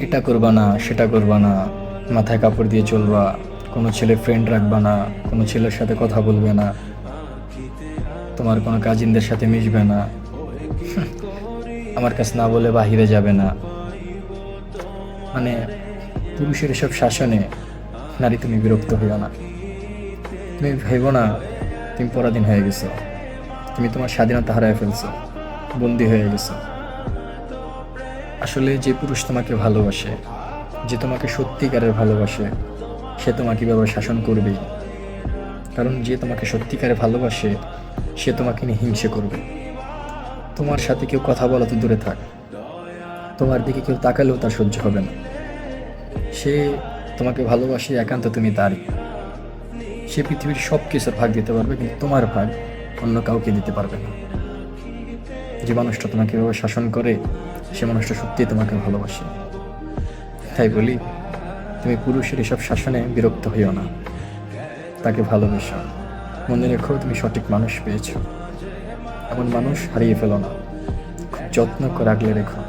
এটা করবা না, সেটা করবা না, মাথায় কাপড় দিয়ে চলবা, কোনো ছেলে ফ্রেন্ড রাখবা না, কোনো ছেলের সাথে কথা বলবে না, তোমার কোনো কাজিনদের সাথে মিশবে না, আমার কাছে না বলে বাহিরে যাবে না। মানে পুরুষের এসব শাসনে নারী তুমি বিরক্ত হইও না। তুমি ভেবো না তুমি পরাধীন হয়ে গেছো, তুমি তোমার স্বাধীনতা হারায় ফেলছো, বন্দি হয়ে গেছো। আসলে যে পুরুষ তোমাকে ভালোবাসে, যে তোমাকে সত্যিকারের ভালোবাসে, সে তোমাকে এভাবে শাসন করবেই। কারণ যে তোমাকে সত্যিকারে ভালোবাসে সে তোমাকে নিয়ে হিংসে করবে। তোমার সাথে কেউ কথা বলা তো দূরে থাক, তোমার দিকে কেউ তাকালেও তার সহ্য হবে না। সে তোমাকে ভালোবাসে একান্ত তুমি তারই। সে পৃথিবীর সব কিছুর ভাগ দিতে পারবে, কিন্তু তোমার ভাগ অন্য কাউকে দিতে পারবে না। যে মানুষটা তোমাকে এভাবে শাসন করে সে মানুষটা সত্যিই তোমাকে ভালোবাসে। তাই বলি, তুমি পুরুষের এসব শাসনে বিরক্ত হইও না, তাকে ভালোবেসো। মনে রেখো তুমি সঠিক মানুষ পেয়েছো, এমন মানুষ হারিয়ে ফেলো না, খুব যত্ন করে আগলে রেখো।